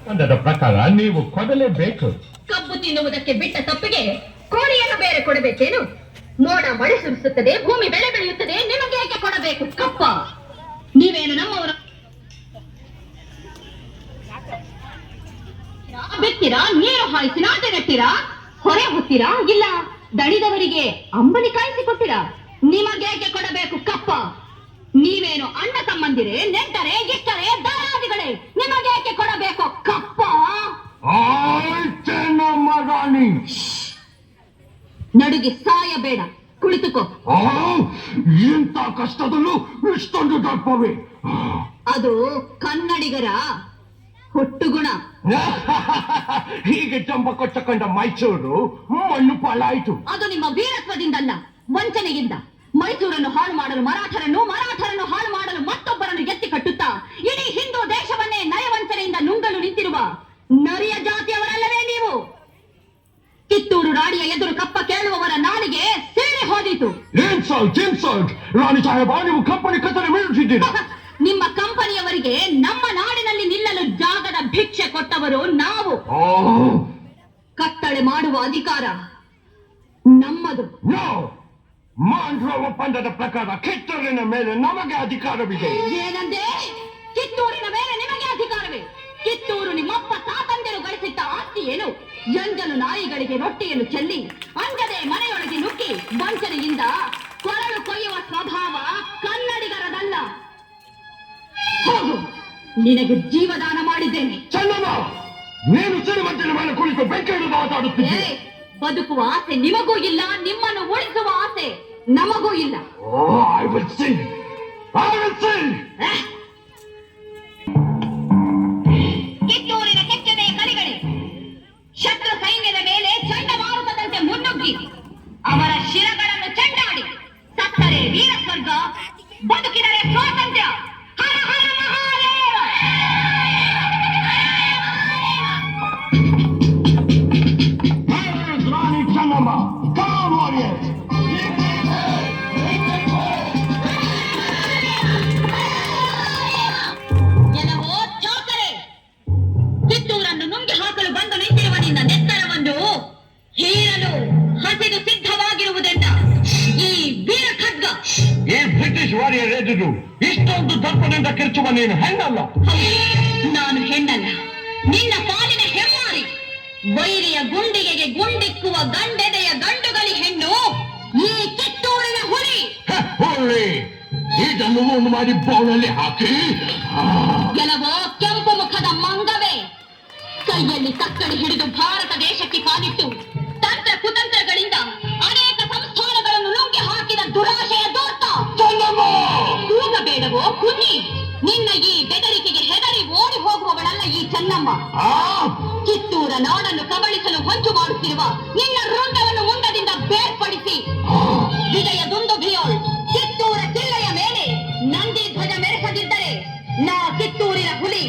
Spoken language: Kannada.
ಒಪ್ಪಂದದ ಪ್ರಕಾರ ನೀವು ಕೊಡಲೇಬೇಕು. ಕಬ್ಬು ತಿನ್ನುವುದಕ್ಕೆ ಬಿಟ್ಟ ತಪ್ಪಿಗೆ ಕೋಳಿಯನ್ನು ಬೇರೆ ಕೊಡಬೇಕೇನು? ಮೋಡ ಮಳೆ ಸುರಿಸುತ್ತದೆ, ಭೂಮಿ ಬೆಳೆ ಬೆಳೆಯುತ್ತದೆ, ನಿಮಗೆ ಏಕೆ ಕೊಡಬೇಕು ಕಪ್ಪ? ನೀವೇನು ನಮ್ಮವರು ಬಿತ್ತೀರಾ, ನೀರು ಹಾಯಿಸಿ ನಾಟಿ ನೆಟ್ಟಿರಾ, ಹೊರೆ ಹೊತ್ತೀರಾ, ಇಲ್ಲ ದಣಿದವರಿಗೆ ಅಂಬಲಿ ಕಾಯಿಸಿ ಕೊಟ್ಟಿರಾ? ನಿಮಗೇಕೆ ಕೊಡಬೇಕು ಕಪ್ಪ? ನೀವೇನು ಅಣ್ಣ ತಮ್ಮಂದಿರೇ, ನೆಂಟರೆ ಗಿಟ್ಟರೆ ದಾಯಾದಿಗಳೇ, ನಿಮಗೇಕೆ ಕೊಡಬೇಕು ಕಪ್ಪ? ನಡುಗೆ ಸಾಯಬೇಡ, ಕುಳಿತುಕೋ. ಎಂತ ಕಷ್ಟದಲ್ಲೂ ಇಷ್ಟೊಂದು ದಪ್ಪವೇ? ಅದು ಕನ್ನಡಿಗರ ಹುಟ್ಟುಗುಣ. ಹೀಗೆ ಜಂಬ ಕೊಚ್ಚಕೊಂಡ ಮೈಸೂರು ಮಣ್ಣು ಪಾಲಾಯಿತು. ಅದು ನಿಮ್ಮ ವೀರತ್ವದಿಂದಲ್ಲ, ವಂಚನೆಯಿಂದ. ಮೈಸೂರನ್ನು ಹಾಳು ಮಾಡಲು ಮರಾಠರನ್ನು, ಮರಾಠರನ್ನು ಹಾಳು ಮಾಡಲು ಮತ್ತೊಬ್ಬರನ್ನು ಎತ್ತಿ ಕಟ್ಟುತ್ತಾ ಇಡೀ ಹಿಂದೂ ದೇಶವನ್ನೇ ನಯವಂಚನೆಯಿಂದ ನುಂಗಲು ನಿಂತಿರುವ ನರಿಯ ಜಾತಿಯವರಲ್ಲವೇ ನೀವು? ಕಿತ್ತೂರು ರಾಣಿಯ ಎದುರು ಕಪ್ಪ ಕೇಳುವವರ ನಾಲಿಗೆ ಸೇರಿ ಹೋದೀತು. ರಾಣಿ ಸಾಹೇಬ, ನೀವು ಕಂಪನಿ ಕತ್ತಲೆ ಬೀಳುತ್ತಿದ್ದೀರಾ? ನಿಮ್ಮ ಕಂಪನಿಯವರಿಗೆ ನಮ್ಮ ನಾಡಿನಲ್ಲಿ ನಿಲ್ಲಲು ಜಾಗದ ಭಿಕ್ಷೆ ಕೊಟ್ಟವರು ನಾವು. ಕತ್ತಳೆ ಮಾಡುವ ಅಧಿಕಾರ ನಮ್ಮದು. ಮಾಂಡ್ರ ಒಪ್ಪಂದದ ಪ್ರಕಾರ ಕಿತ್ತೂರಿನ ಮೇಲೆ ನಮಗೆ ಅಧಿಕಾರವಿದೆ. ಏನಂದೆ? ಕಿತ್ತೂರಿನ ಮೇಲೆ ನಿಮಗೆ ಅಧಿಕಾರವೇ? ಕಿತ್ತೂರು ನಿಮ್ಮಪ್ಪ ತಾತಂದಿರು ಗಳಿಸಿದ್ದ ಆಸ್ತಿ ಏನು? ಎಂಜಲು ನಾಯಿಗಳಿಗೆ ರೊಟ್ಟಿಯನ್ನು ಚೆಲ್ಲಿ ಅಂಜದೆ ಮನೆಯೊಳಗೆ ನುಗ್ಗಿ ವಂಚನೆಯಿಂದ ಕೊರಳು ಕೊಯ್ಯುವ ಸ್ವಭಾವ ಕನ್ನಡಿಗರದಲ್ಲ. ಹೋಗು, ನಿನಗೆ ಜೀವದಾನ ಮಾಡಿದ್ದೇನೆ. ಚೆನ್ನಮ್ಮ, ನೀನು ಸಿರಿವಂತಿನ ಮೇಲೆ ಕುಳಿತು ಬೆಂಕಿ ಹಿಡಿದು ಮಾತಾಡುತ್ತಿದ್ದೆ. ಬದುಕುವ ಆಸೆ ನಿಮಗೂ ಇಲ್ಲ, ನಿಮ್ಮನ್ನು ಉಳಿಸುವ ಆಸೆ ನಮಗೂ ಇಲ್ಲ. ಕಿತ್ತೂರಿನ ಕೆಚ್ಚನೆಯ ಕಲಿಗಳೇ, ಶತ್ರು ಸೈನ್ಯದ ಮೇಲೆ ಚಂಡಮಾರುತದಂತೆ ಮುನ್ನುಗ್ಗಿ ಅವರ ಶಿರಗಳನ್ನು ಚೆಂಡಾಡಿ ಸತ್ತರೆ ವೀರ ಸ್ವರ್ಗ, ಬದುಕಿದರೆ ಸ್ವಾತಂತ್ರ್ಯ. ಹರ ಹರ ಮಹಾದೇವ. Rani Chennamma, come warriors! ಎಲ್ಲವೋ ಚೋಕರೆ, ಕಿತ್ತೂರನ್ನು ನುಂಗಿ ಹಾಕಲು ಬಂದು ನಿಂತಿರುವ ನಿನ್ನ ನೆತ್ತರವನ್ನು ಹೀರಲು ಹಸಿದು ಸಿದ್ಧವಾಗಿರುವುದೆಂದ ಈ ವೀರ ಖಡ್ಗ. ಈ ಬ್ರಿಟಿಷ್ ವಾರಿಯರ್ ಎದುರು ಇಷ್ಟೊಂದು ದರ್ಪದಿಂದ ಕಿರ್ಚುವ ನೀನು ಹೆಣ್ಣಲ್ಲ. ನಾನು ಹೆಣ್ಣಲ್ಲ, ನಿನ್ನ ಪಾಲಿನ ಹೆಮ್ಮಾರಿ. ವೈರಿಯ ಗುಂಡಿಗೆಗೆ ಗುಂಡಿಕ್ಕುವ ಗಂಡೆದೆಯ ಗಂಡುಗಲಿ ಹೆಣ್ಣು ಈ ಕಿತ್ತೂರಿನ ಹುಲಿ. ಹುಲಿ ಇದನ್ನು ಒಂದು ಮಾಡಿ ಬೋನಲ್ಲಿ ಹಾಕಿ ಕೆಲವೋ ಕೆಂಪು ಮುಖದ ಮಂಗವೇ, ಕೈಯಲ್ಲಿ ತಕ್ಕಡಿ ಹಿಡಿದು ಭಾರತ ದೇಶಕ್ಕೆ ಕಾಲಿಟ್ಟು ತಂತ್ರ ಕುತಂತ್ರಗಳಿಂದ ಅನೇಕ ಸಂಸ್ಥಾನಗಳನ್ನು ನುಂಗಿ ಹಾಕಿದ ದುರಾಶೆಯ ದೂರ್ತ. ಕೂಗಬೇಡವೋ ಕುನ್ನಿ, ನಿನ್ನ ಈ ಬೆದರಿಕೆಗೆ ಹೆದರಿ ಓಡಿ ಹೋಗುವವಳಲ್ಲ ಈ ಚೆನ್ನಮ್ಮ. ಕಿತ್ತೂರ ನಾಡನ್ನು ಕಬಳಿಸಲು ಹೊಂಚು ಮಾಡುತ್ತಿರುವ ನಿನ್ನ ರುಂಡವನ್ನು ಮುಂಡದಿಂದ ಬೇರ್ಪಡಿಸಿ ವಿಜಯ ದುಂದುಭಿಯೋಳ್ ಕಿತ್ತೂರ ಜಿಲ್ಲೆಯ ಮೇಲೆ ನಂದಿ ಧ್ವಜ ಮೆರೆಸದಿದ್ದರೆ ನಾ ಕಿತ್ತೂರಿನ ಹುಲಿ